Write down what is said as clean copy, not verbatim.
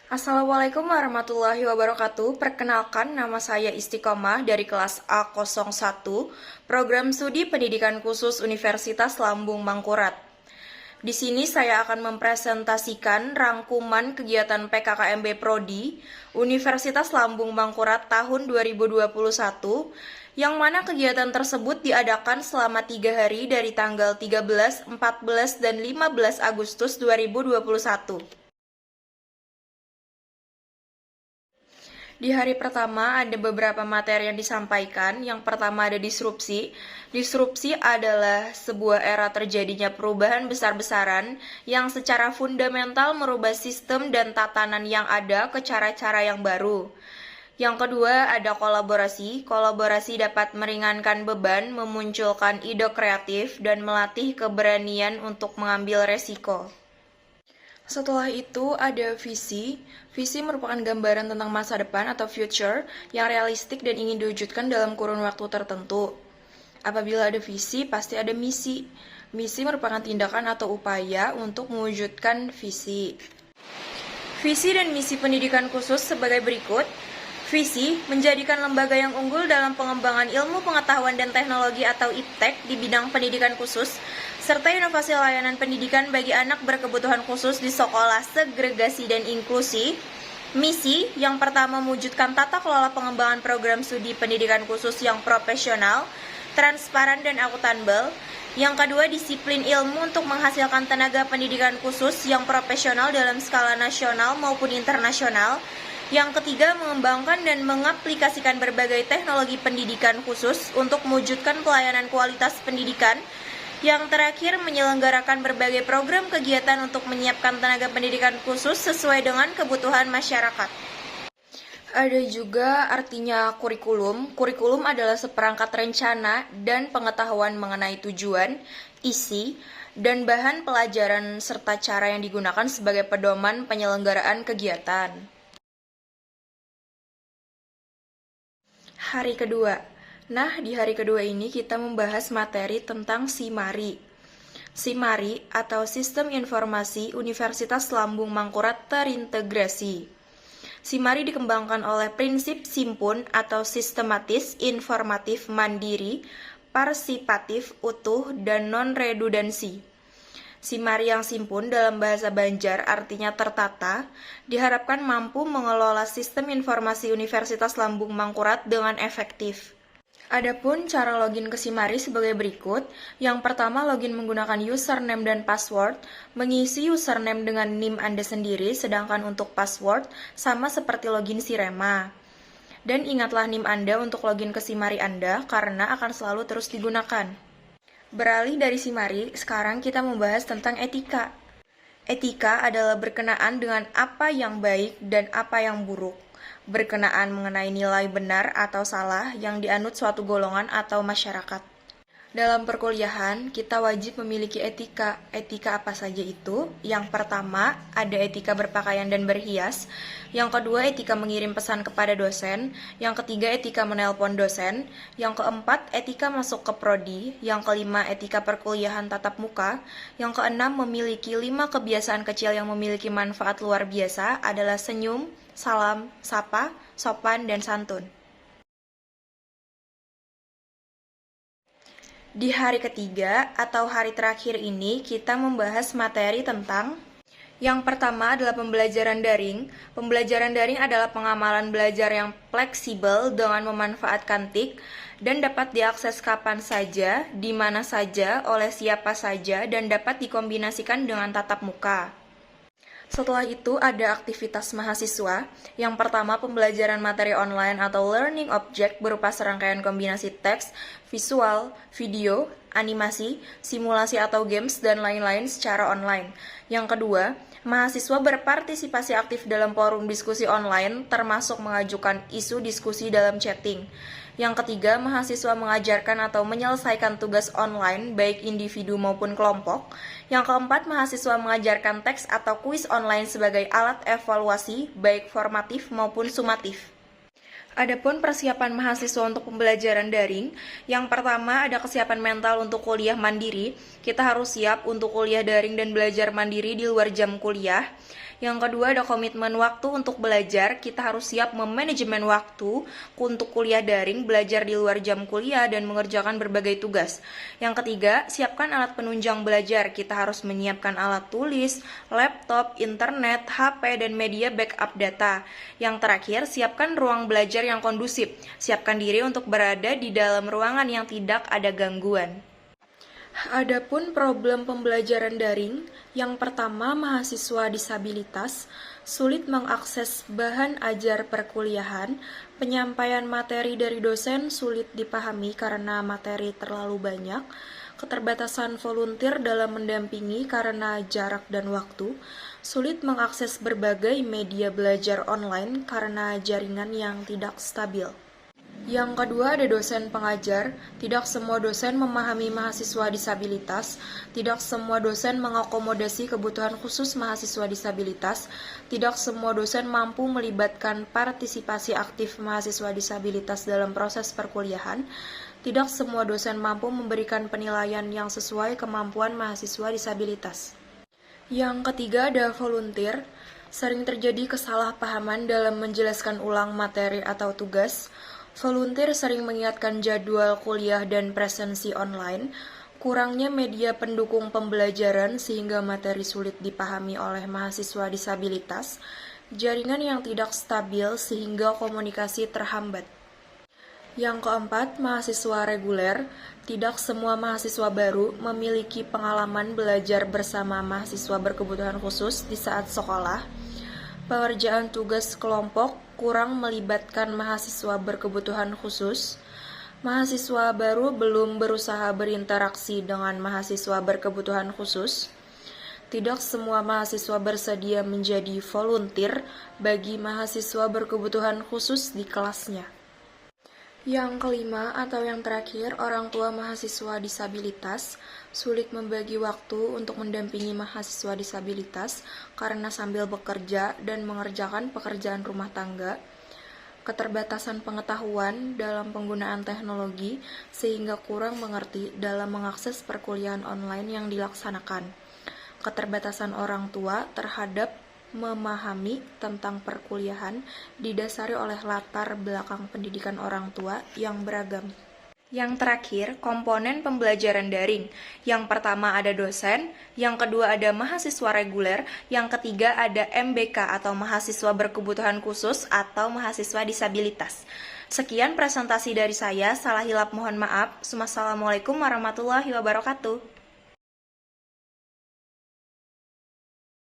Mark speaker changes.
Speaker 1: Assalamualaikum warahmatullahi wabarakatuh. Perkenalkan, nama saya Istiqomah dari kelas A01, Program Studi Pendidikan Khusus Universitas Lambung Mangkurat. Di sini saya akan mempresentasikan rangkuman kegiatan PKKMB Prodi Universitas Lambung Mangkurat tahun 2021, yang mana kegiatan tersebut diadakan selama 3 hari dari tanggal 13, 14, dan 15 Agustus 2021. Di hari pertama ada beberapa materi yang disampaikan. Yang pertama ada disrupsi. Disrupsi adalah sebuah era terjadinya perubahan besar-besaran yang secara fundamental merubah sistem dan tatanan yang ada ke cara-cara yang baru. Yang kedua ada kolaborasi. Kolaborasi dapat meringankan beban, memunculkan ide kreatif, dan melatih keberanian untuk mengambil resiko. Setelah itu ada visi. Visi merupakan gambaran tentang masa depan atau future yang realistik dan ingin diwujudkan dalam kurun waktu tertentu. Apabila ada visi, pasti ada misi. Misi merupakan tindakan atau upaya untuk mewujudkan visi. Visi dan misi pendidikan khusus sebagai berikut. Visi menjadikan lembaga yang unggul dalam pengembangan ilmu pengetahuan dan teknologi atau IPTEK di bidang pendidikan khusus, serta inovasi layanan pendidikan bagi anak berkebutuhan khusus di sekolah segregasi dan inklusi. Misi yang pertama mewujudkan tata kelola pengembangan program studi pendidikan khusus yang profesional, transparan, dan akuntabel. Yang kedua, disiplin ilmu untuk menghasilkan tenaga pendidikan khusus yang profesional dalam skala nasional maupun internasional. Yang ketiga, mengembangkan dan mengaplikasikan berbagai teknologi pendidikan khusus untuk mewujudkan pelayanan kualitas pendidikan. Yang terakhir, menyelenggarakan berbagai program kegiatan untuk menyiapkan tenaga pendidikan khusus sesuai dengan kebutuhan masyarakat. Ada juga artinya kurikulum. Kurikulum adalah seperangkat rencana dan pengetahuan mengenai tujuan, isi, dan bahan pelajaran serta cara yang digunakan sebagai pedoman penyelenggaraan kegiatan. Hari kedua. Nah, di hari kedua ini kita membahas materi tentang SIMARI. SIMARI atau Sistem Informasi Universitas Lambung Mangkurat Terintegrasi. SIMARI dikembangkan oleh prinsip simpun atau sistematis, informatif, mandiri, partisipatif, utuh, dan non-redundansi. SIMARI yang simpun dalam bahasa Banjar artinya tertata, diharapkan mampu mengelola sistem informasi Universitas Lambung Mangkurat dengan efektif. Adapun cara login ke SIMARI sebagai berikut. Yang pertama, login menggunakan username dan password. Mengisi username dengan NIM Anda sendiri, sedangkan untuk password sama seperti login Sirema. Dan ingatlah NIM Anda untuk login ke SIMARI Anda karena akan selalu terus digunakan. Beralih dari SIMARI, sekarang kita membahas tentang etika. Etika adalah berkenaan dengan apa yang baik dan apa yang buruk. Berkenaan mengenai nilai benar atau salah yang dianut suatu golongan atau masyarakat. Dalam perkuliahan, kita wajib memiliki etika. Etika apa saja itu? Yang pertama, ada etika berpakaian dan berhias. Yang kedua, etika mengirim pesan kepada dosen. Yang ketiga, etika menelpon dosen. Yang keempat, etika masuk ke prodi. Yang kelima, etika perkuliahan tatap muka. Yang keenam, memiliki 5 kebiasaan kecil yang memiliki manfaat luar biasa adalah senyum, salam, sapa, sopan, dan santun. Di hari ketiga atau hari terakhir ini, kita membahas materi tentang yang pertama adalah pembelajaran daring. Pembelajaran daring adalah pengamalan belajar yang fleksibel dengan memanfaatkan TIK dan dapat diakses kapan saja, di mana saja, oleh siapa saja, dan dapat dikombinasikan dengan tatap muka. Setelah itu ada aktivitas mahasiswa. Yang pertama, pembelajaran materi online atau learning object berupa serangkaian kombinasi teks, visual, video, animasi, simulasi atau games, dan lain-lain secara online. Yang kedua, mahasiswa berpartisipasi aktif dalam forum diskusi online, termasuk mengajukan isu diskusi dalam chatting. Yang ketiga, mahasiswa mengajarkan atau menyelesaikan tugas online, baik individu maupun kelompok. Yang keempat, mahasiswa mengajarkan teks atau kuis online sebagai alat evaluasi, baik formatif maupun sumatif. Adapun persiapan mahasiswa untuk pembelajaran daring, yang pertama ada kesiapan mental untuk kuliah mandiri. Kita harus siap untuk kuliah daring dan belajar mandiri di luar jam kuliah. Yang kedua ada komitmen waktu untuk belajar. Kita harus siap memanajemen waktu untuk kuliah daring, belajar di luar jam kuliah, dan mengerjakan berbagai tugas. Yang ketiga, siapkan alat penunjang belajar. Kita harus menyiapkan alat tulis, laptop, internet, HP, dan media backup data. Yang terakhir, siapkan ruang belajar yang kondusif. Siapkan diri untuk berada di dalam ruangan yang tidak ada gangguan. Adapun problem pembelajaran daring, yang pertama mahasiswa disabilitas sulit mengakses bahan ajar perkuliahan, penyampaian materi dari dosen sulit dipahami karena materi terlalu banyak, keterbatasan volunteer dalam mendampingi karena jarak dan waktu, sulit mengakses berbagai media belajar online karena jaringan yang tidak stabil. Yang kedua ada dosen pengajar. Tidak semua dosen memahami mahasiswa disabilitas. Tidak semua dosen mengakomodasi kebutuhan khusus mahasiswa disabilitas. Tidak semua dosen mampu melibatkan partisipasi aktif mahasiswa disabilitas dalam proses perkuliahan. Tidak semua dosen mampu memberikan penilaian yang sesuai kemampuan mahasiswa disabilitas. Yang ketiga ada volunteer. Sering terjadi kesalahpahaman dalam menjelaskan ulang materi atau tugas. Volunteer sering mengingatkan jadwal kuliah dan presensi online, kurangnya media pendukung pembelajaran sehingga materi sulit dipahami oleh mahasiswa disabilitas, jaringan yang tidak stabil sehingga komunikasi terhambat. Yang keempat, mahasiswa reguler. Tidak semua mahasiswa baru memiliki pengalaman belajar bersama mahasiswa berkebutuhan khusus di saat sekolah. Pengerjaan tugas kelompok kurang melibatkan mahasiswa berkebutuhan khusus. Mahasiswa baru belum berusaha berinteraksi dengan mahasiswa berkebutuhan khusus. Tidak semua mahasiswa bersedia menjadi volunteer bagi mahasiswa berkebutuhan khusus di kelasnya. Yang kelima atau yang terakhir, orang tua mahasiswa disabilitas sulit membagi waktu untuk mendampingi mahasiswa disabilitas karena sambil bekerja dan mengerjakan pekerjaan rumah tangga, keterbatasan pengetahuan dalam penggunaan teknologi sehingga kurang mengerti dalam mengakses perkuliahan online yang dilaksanakan, keterbatasan orang tua terhadap memahami tentang perkuliahan didasari oleh latar belakang pendidikan orang tua yang beragam. Yang terakhir, komponen pembelajaran daring. Yang pertama ada dosen, yang kedua ada mahasiswa reguler, yang ketiga ada MBK atau mahasiswa berkebutuhan khusus atau mahasiswa disabilitas. Sekian presentasi dari saya, salah hilap mohon maaf. Wassalamualaikum warahmatullahi wabarakatuh.